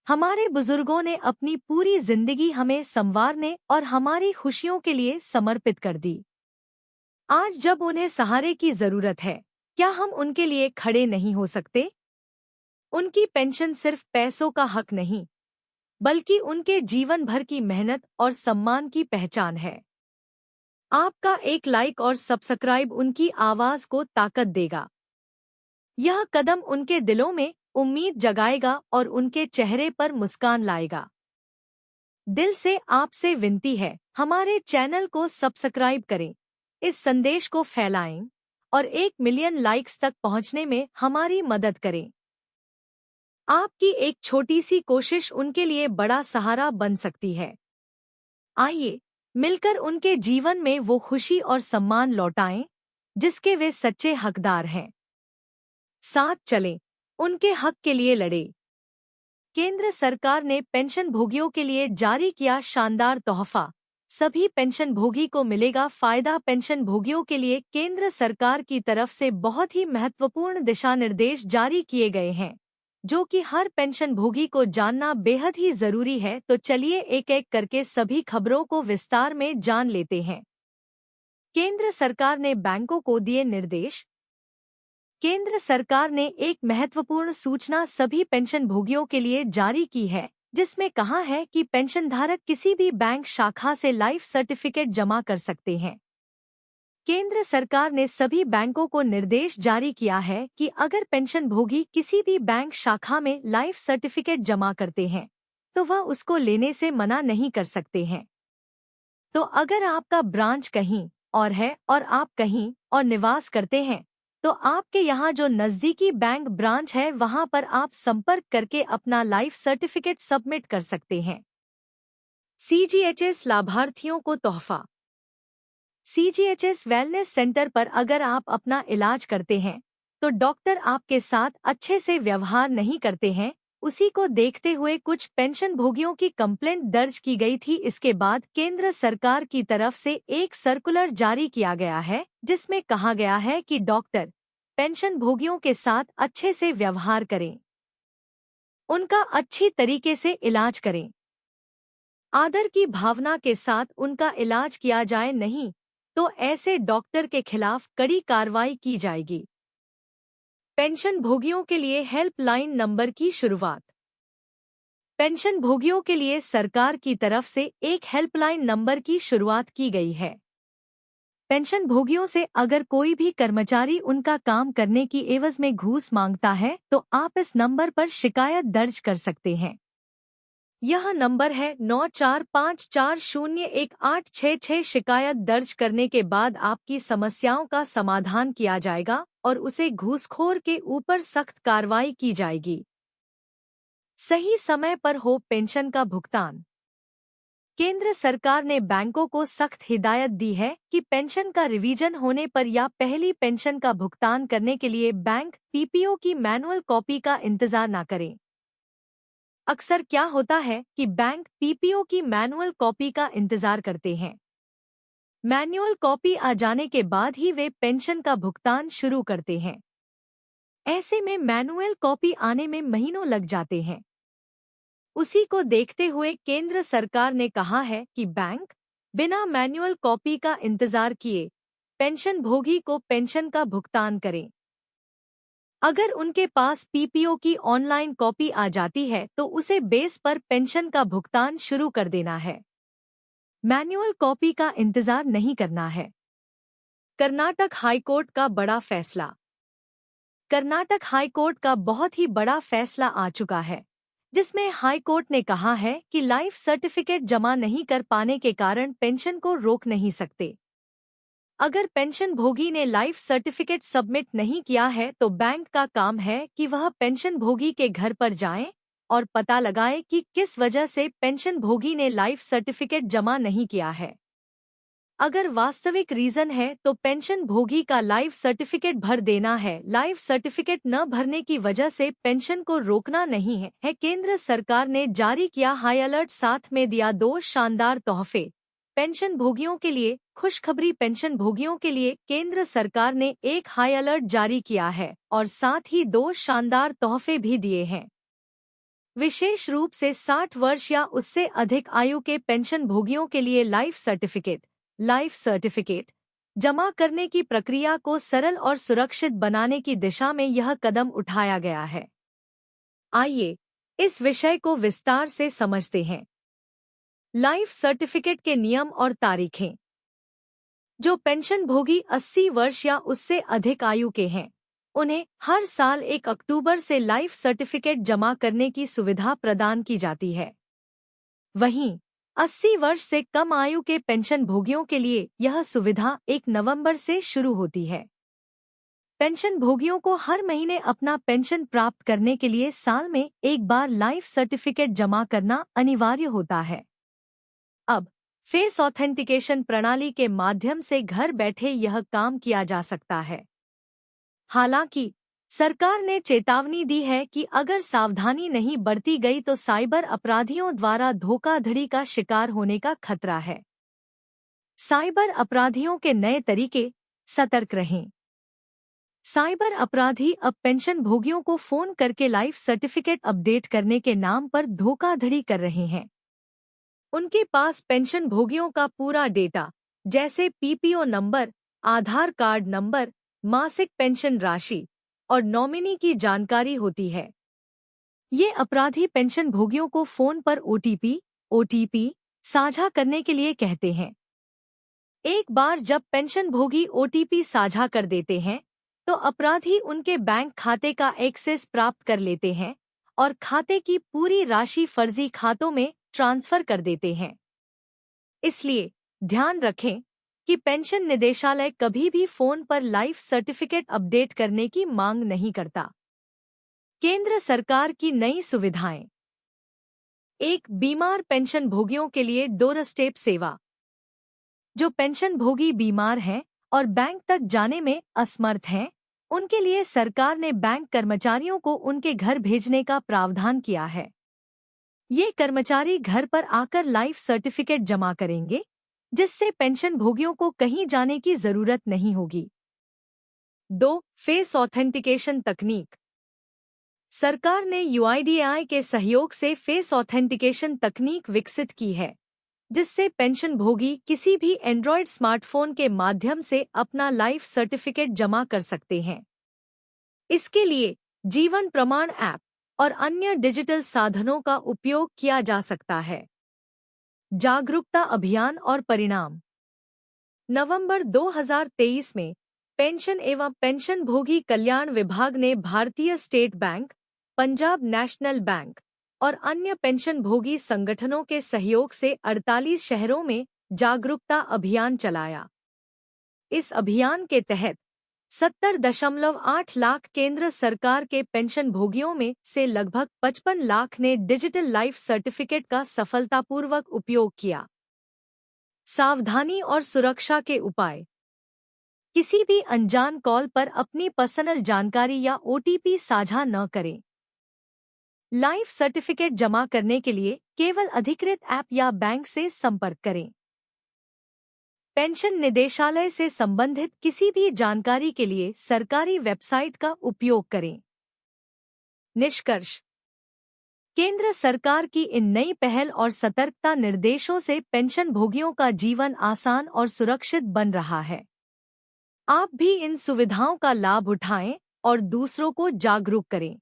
हमारे बुजुर्गों ने अपनी पूरी जिंदगी हमें संवारने और हमारी खुशियों के लिए समर्पित कर दी। आज जब उन्हें सहारे की जरूरत है, क्या हम उनके लिए खड़े नहीं हो सकते? उनकी पेंशन सिर्फ पैसों का हक नहीं, बल्कि उनके जीवन भर की मेहनत और सम्मान की पहचान है। आपका एक लाइक और सब्सक्राइब उनकी आवाज को ताकत देगा। यह कदम उनके दिलों में उम्मीद जगाएगा और उनके चेहरे पर मुस्कान लाएगा। दिल से आपसे विनती है, हमारे चैनल को सब्सक्राइब करें, इस संदेश को फैलाएं और 1 मिलियन लाइक्स तक पहुंचने में हमारी मदद करें। आपकी एक छोटी सी कोशिश उनके लिए बड़ा सहारा बन सकती है। आइए मिलकर उनके जीवन में वो खुशी और सम्मान लौटाएं जिसके वे सच्चे हकदार हैं। साथ चलें, उनके हक के लिए लड़ें। केंद्र सरकार ने पेंशनभोगियों के लिए जारी किया शानदार तोहफा। सभी पेंशनभोगी को मिलेगा फायदा। पेंशनभोगियों के लिए केंद्र सरकार की तरफ से बहुत ही महत्वपूर्ण दिशा निर्देश जारी किए गए हैं, जो कि हर पेंशनभोगी को जानना बेहद ही जरूरी है। तो चलिए एक एक करके सभी खबरों को विस्तार में जान लेते हैं। केंद्र सरकार ने बैंकों को दिए निर्देश। केंद्र सरकार ने एक महत्वपूर्ण सूचना सभी पेंशनभोगियों के लिए जारी की है, जिसमें कहा है कि पेंशनधारक किसी भी बैंक शाखा से लाइफ सर्टिफिकेट जमा कर सकते हैं। केंद्र सरकार ने सभी बैंकों को निर्देश जारी किया है कि अगर पेंशनभोगी किसी भी बैंक शाखा में लाइफ सर्टिफिकेट जमा करते हैं, तो वह उसको लेने से मना नहीं कर सकते हैं। तो अगर आपका ब्रांच कहीं और है और आप कहीं और निवास करते हैं, तो आपके यहाँ जो नज़दीकी बैंक ब्रांच है वहाँ पर आप संपर्क करके अपना लाइफ सर्टिफिकेट सबमिट कर सकते हैं। सीजीएचएस लाभार्थियों को तोहफा। सीजीएचएस वेलनेस सेंटर पर अगर आप अपना इलाज करते हैं तो डॉक्टर आपके साथ अच्छे से व्यवहार नहीं करते हैं, उसी को देखते हुए कुछ पेंशनभोगियों की कंप्लेंट दर्ज की गई थी। इसके बाद केंद्र सरकार की तरफ से एक सर्कुलर जारी किया गया है, जिसमें कहा गया है कि डॉक्टर पेंशनभोगियों के साथ अच्छे से व्यवहार करें, उनका अच्छी तरीके से इलाज करें, आदर की भावना के साथ उनका इलाज किया जाए, नहीं तो ऐसे डॉक्टर के खिलाफ कड़ी कार्रवाई की जाएगी। पेंशनभोगियों के लिए हेल्पलाइन नंबर की शुरुआत। पेंशनभोगियों के लिए सरकार की तरफ से एक हेल्पलाइन नंबर की शुरुआत की गई है। पेंशनभोगियों से अगर कोई भी कर्मचारी उनका काम करने की एवज में घूस मांगता है तो आप इस नंबर पर शिकायत दर्ज कर सकते हैं। यह नंबर है 9454018666। शिकायत दर्ज करने के बाद आपकी समस्याओं का समाधान किया जाएगा और उसे घूसखोर के ऊपर सख्त कार्रवाई की जाएगी। सही समय पर हो पेंशन का भुगतान। केंद्र सरकार ने बैंकों को सख्त हिदायत दी है कि पेंशन का रिवीजन होने पर या पहली पेंशन का भुगतान करने के लिए बैंक पीपीओ की मैनुअल कॉपी का इंतजार न करें। अक्सर क्या होता है कि बैंक पीपीओ की मैनुअल कॉपी का इंतजार करते हैं। मैनुअल कॉपी आ जाने के बाद ही वे पेंशन का भुगतान शुरू करते हैं। ऐसे में मैनुअल कॉपी आने में महीनों लग जाते हैं। उसी को देखते हुए केंद्र सरकार ने कहा है कि बैंक बिना मैनुअल कॉपी का इंतजार किए पेंशनभोगी को पेंशन का भुगतान करें। अगर उनके पास पीपीओ की ऑनलाइन कॉपी आ जाती है तो उसे बेस पर पेंशन का भुगतान शुरू कर देना है। मैनुअल कॉपी का इंतजार नहीं करना है। कर्नाटक हाईकोर्ट का बड़ा फैसला। कर्नाटक हाईकोर्ट का बहुत ही बड़ा फैसला आ चुका है, जिसमें हाईकोर्ट ने कहा है कि लाइफ सर्टिफिकेट जमा नहीं कर पाने के कारण पेंशन को रोक नहीं सकते। अगर पेंशनभोगी ने लाइफ सर्टिफिकेट सबमिट नहीं किया है तो बैंक का काम है कि वह पेंशनभोगी के घर पर जाएं और पता लगाएं कि किस वजह से पेंशनभोगी ने लाइफ सर्टिफिकेट जमा नहीं किया है। अगर वास्तविक रीजन है तो पेंशनभोगी का लाइफ सर्टिफिकेट भर देना है। लाइफ सर्टिफिकेट न भरने की वजह से पेंशन को रोकना नहीं है। केंद्र सरकार ने जारी किया हाई अलर्ट, साथ में दिया 2 शानदार तोहफे। पेंशनभोगियों के लिए खुशखबरी। पेंशनभोगियों के लिए केंद्र सरकार ने एक हाई अलर्ट जारी किया है और साथ ही 2 शानदार तोहफे भी दिए हैं। विशेष रूप से 60 वर्ष या उससे अधिक आयु के पेंशन भोगियों के लिए लाइफ सर्टिफिकेट जमा करने की प्रक्रिया को सरल और सुरक्षित बनाने की दिशा में यह कदम उठाया गया है। आइए इस विषय को विस्तार से समझते हैं। लाइफ सर्टिफिकेट के नियम और तारीखें। जो पेंशन भोगी 80 वर्ष या उससे अधिक आयु के हैं, उन्हें हर साल 1 अक्टूबर से लाइफ सर्टिफिकेट जमा करने की सुविधा प्रदान की जाती है। वहीं 80 वर्ष से कम आयु के पेंशन भोगियों के लिए यह सुविधा 1 नवंबर से शुरू होती है। पेंशन भोगियों को हर महीने अपना पेंशन प्राप्त करने के लिए साल में एक बार लाइफ सर्टिफिकेट जमा करना अनिवार्य होता है। अब फेस ऑथेंटिकेशन प्रणाली के माध्यम से घर बैठे यह काम किया जा सकता है। हालांकि सरकार ने चेतावनी दी है कि अगर सावधानी नहीं बरती गई तो साइबर अपराधियों द्वारा धोखाधड़ी का शिकार होने का खतरा है। साइबर अपराधियों के नए तरीके, सतर्क रहें। साइबर अपराधी अब पेंशन भोगियों को फोन करके लाइफ सर्टिफिकेट अपडेट करने के नाम पर धोखाधड़ी कर रहे हैं। उनके पास पेंशन भोगियों का पूरा डेटा, जैसे पीपीओ नंबर, आधार कार्ड नंबर, मासिक पेंशन राशि और नॉमिनी की जानकारी होती है। ये अपराधी पेंशन भोगियों को फोन पर ओटीपी साझा करने के लिए कहते हैं। एक बार जब पेंशन भोगी ओटीपी साझा कर देते हैं, तो अपराधी उनके बैंक खाते का एक्सेस प्राप्त कर लेते हैं और खाते की पूरी राशि फर्जी खातों में ट्रांसफर कर देते हैं। इसलिए ध्यान रखें कि पेंशन निदेशालय कभी भी फोन पर लाइफ सर्टिफिकेट अपडेट करने की मांग नहीं करता। केंद्र सरकार की नई सुविधाएं। एक बीमार पेंशन भोगियों के लिए डोरस्टेप सेवा। जो पेंशन भोगी बीमार हैं और बैंक तक जाने में असमर्थ हैं, उनके लिए सरकार ने बैंक कर्मचारियों को उनके घर भेजने का प्रावधान किया है। ये कर्मचारी घर पर आकर लाइफ सर्टिफिकेट जमा करेंगे, जिससे पेंशन भोगियों को कहीं जाने की जरूरत नहीं होगी। 2. फेस ऑथेंटिकेशन तकनीक। सरकार ने यूआईडीएआई के सहयोग से फेस ऑथेंटिकेशन तकनीक विकसित की है, जिससे पेंशन भोगी किसी भी एंड्रॉयड स्मार्टफोन के माध्यम से अपना लाइफ सर्टिफिकेट जमा कर सकते हैं। इसके लिए जीवन प्रमाण ऐप और अन्य डिजिटल साधनों का उपयोग किया जा सकता है। जागरूकता अभियान और परिणाम। नवंबर 2023 में पेंशन एवं पेंशन भोगी कल्याण विभाग ने भारतीय state bank, Punjab national bank और अन्य पेंशन भोगी संगठनों के सहयोग से 48 शहरों में जागरूकता अभियान चलाया। इस अभियान के तहत 70.8 लाख केंद्र सरकार के पेंशन भोगियों में से लगभग 55 लाख ने डिजिटल लाइफ सर्टिफिकेट का सफलतापूर्वक उपयोग किया। सावधानी और सुरक्षा के उपाय। किसी भी अनजान कॉल पर अपनी पर्सनल जानकारी या ओटीपी साझा न करें। लाइफ सर्टिफिकेट जमा करने के लिए केवल अधिकृत ऐप या बैंक से संपर्क करें। पेंशन निदेशालय से संबंधित किसी भी जानकारी के लिए सरकारी वेबसाइट का उपयोग करें। निष्कर्ष। केंद्र सरकार की इन नई पहल और सतर्कता निर्देशों से पेंशन भोगियों का जीवन आसान और सुरक्षित बन रहा है। आप भी इन सुविधाओं का लाभ उठाएं और दूसरों को जागरूक करें।